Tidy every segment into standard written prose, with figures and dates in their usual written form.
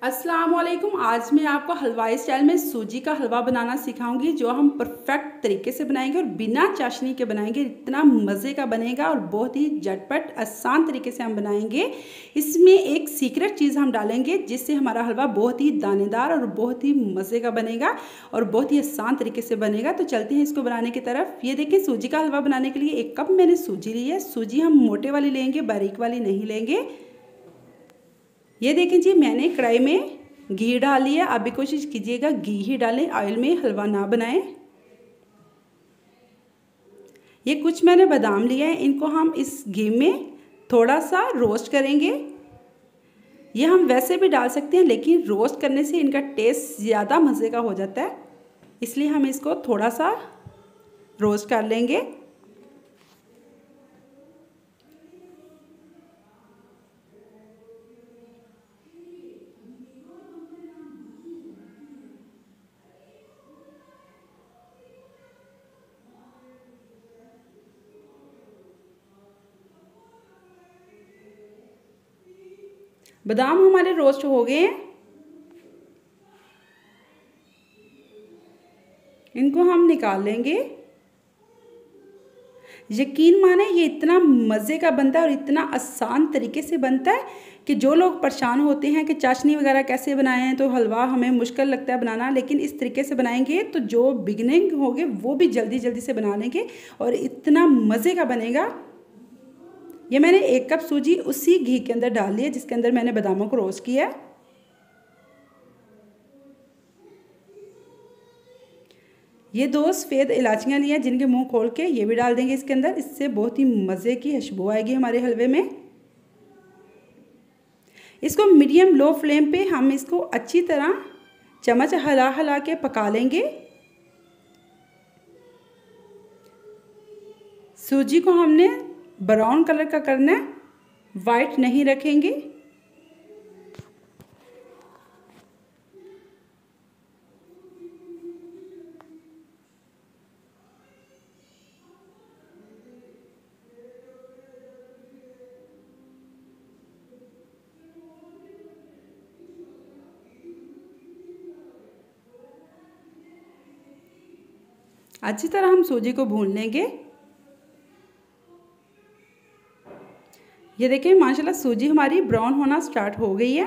अस्सलाम वालेकुम। आज मैं आपको हलवाई स्टाइल में सूजी का हलवा बनाना सिखाऊंगी जो हम परफेक्ट तरीके से बनाएंगे और बिना चाशनी के बनाएंगे। इतना मज़े का बनेगा और बहुत ही झटपट आसान तरीके से हम बनाएंगे। इसमें एक सीक्रेट चीज़ हम डालेंगे जिससे हमारा हलवा बहुत ही दानेदार और बहुत ही मज़े का बनेगा और बहुत ही आसान तरीके से बनेगा। तो चलते हैं इसको बनाने की तरफ। ये देखिए, सूजी का हलवा बनाने के लिए 1 कप मैंने सूजी ली है। सूजी हम मोटे वाली लेंगे, बारीक वाली नहीं लेंगे। ये देखें जी, मैंने कढ़ाई में घी डाल लिया। आप भी कोशिश कीजिएगा घी ही डालें, ऑयल में हलवा ना बनाएं। ये कुछ मैंने बादाम लिए हैं, इनको हम इस घी में थोड़ा सा रोस्ट करेंगे। ये हम वैसे भी डाल सकते हैं, लेकिन रोस्ट करने से इनका टेस्ट ज़्यादा मज़े का हो जाता है, इसलिए हम इसको थोड़ा सा रोस्ट कर लेंगे। बादाम हमारे रोस्ट हो गए हैं, इनको हम निकाल लेंगे। यकीन माने ये इतना मज़े का बनता है और इतना आसान तरीके से बनता है कि जो लोग परेशान होते हैं कि चाशनी वगैरह कैसे बनाएं हैं, तो हलवा हमें मुश्किल लगता है बनाना, लेकिन इस तरीके से बनाएंगे तो जो बिगिनिंग होंगे वो भी जल्दी जल्दी से बना लेंगे और इतना मज़े का बनेगा। ये मैंने 1 कप सूजी उसी घी के अंदर डाल ली है जिसके अंदर मैंने बादामों को रोस्ट किया है। ये 2 सफ़ेद इलायचियाँ ली हैं जिनके मुंह खोल के, ये भी डाल देंगे इसके अंदर। इससे बहुत ही मज़े की खुशबू आएगी हमारे हलवे में। इसको मीडियम लो फ्लेम पे हम इसको अच्छी तरह चम्मच हिला हिला के पका लेंगे। सूजी को हमने ब्राउन कलर का करना है, वाइट नहीं रखेंगे। अच्छी तरह हम सूजी को भून लेंगे। ये देखिए, माशाल्लाह सूजी हमारी ब्राउन होना स्टार्ट हो गई है।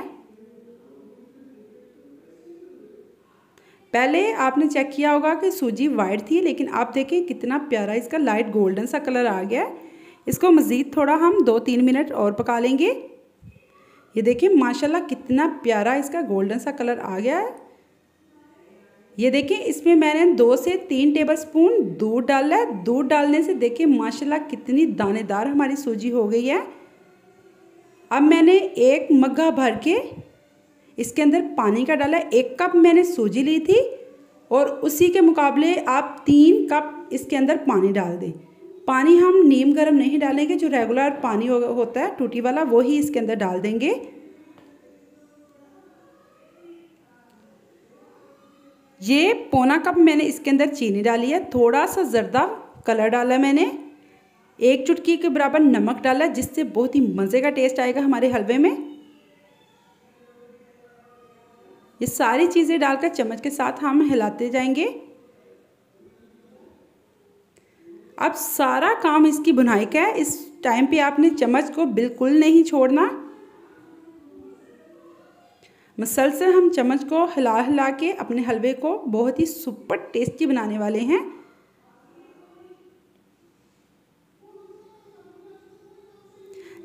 पहले आपने चेक किया होगा कि सूजी वाइट थी, लेकिन आप देखें कितना प्यारा इसका लाइट गोल्डन सा कलर आ गया है। इसको मज़ीद थोड़ा हम 2-3 मिनट और पका लेंगे। ये देखिए माशाल्लाह कितना प्यारा इसका गोल्डन सा कलर आ गया है। ये देखिए, इसमें मैंने 2 से 3 टेबलस्पून दूध डाला है। दूध डालने से देखिए माशाल्लाह कितनी दानेदार हमारी सूजी हो गई है। अब मैंने 1 मग्गा भर के इसके अंदर पानी का डाला है। 1 कप मैंने सूजी ली थी और उसी के मुकाबले आप 3 कप इसके अंदर पानी डाल दें। पानी हम नीम गर्म नहीं डालेंगे, जो रेगुलर पानी होता है टूटी वाला, वो ही इसके अंदर डाल देंगे। ये पौना कप मैंने इसके अंदर चीनी डाली है। थोड़ा सा जर्दा कलर डाला मैंने। 1 चुटकी के बराबर नमक डाला, जिससे बहुत ही मज़े का टेस्ट आएगा हमारे हलवे में। ये सारी चीज़ें डालकर चम्मच के साथ हम हिलाते जाएंगे। अब सारा काम इसकी बुनाई का है। इस टाइम पे आपने चम्मच को बिल्कुल नहीं छोड़ना। मसलसल हम चम्मच को हिला हिला के अपने हलवे को बहुत ही सुपर टेस्टी बनाने वाले हैं।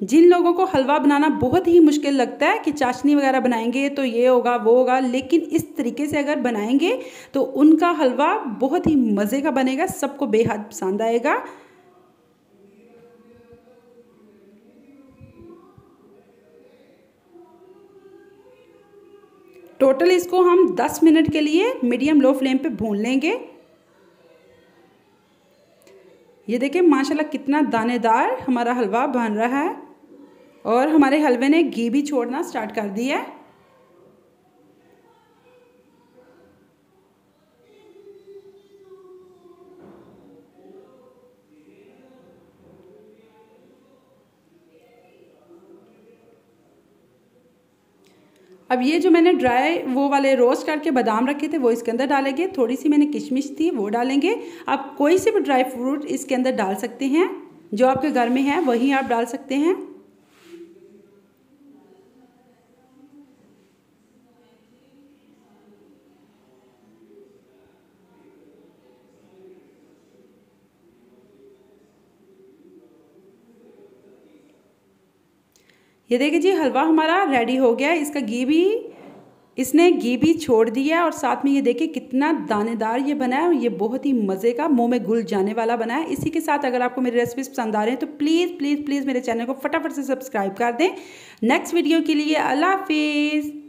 जिन लोगों को हलवा बनाना बहुत ही मुश्किल लगता है कि चाशनी वगैरह बनाएंगे तो ये होगा वो होगा, लेकिन इस तरीके से अगर बनाएंगे तो उनका हलवा बहुत ही मज़े का बनेगा, सबको बेहद पसंद आएगा। टोटल इसको हम 10 मिनट के लिए मीडियम लो फ्लेम पे भून लेंगे। ये देखिए माशाल्लाह कितना दानेदार हमारा हलवा बन रहा है और हमारे हलवे ने घी भी छोड़ना स्टार्ट कर दिया है। अब ये जो मैंने ड्राई वो वाले रोस्ट करके बादाम रखे थे वो इसके अंदर डालेंगे। थोड़ी सी मैंने किशमिश थी वो डालेंगे। आप कोई से भी ड्राई फ्रूट इसके अंदर डाल सकते हैं, जो आपके घर में है वही आप डाल सकते हैं। ये देखिए जी हलवा हमारा रेडी हो गया। इसका इसने घी भी छोड़ दिया और साथ में ये देखिए कितना दानेदार ये बना है। ये बहुत ही मज़े का, मुंह में घुल जाने वाला बना है। इसी के साथ अगर आपको मेरी रेसिपीज पसंद आ रहे हैं तो प्लीज़ प्लीज़ प्लीज़ मेरे चैनल को फटाफट से सब्सक्राइब कर दें। नेक्स्ट वीडियो के लिए अल्लाह हाफिज़।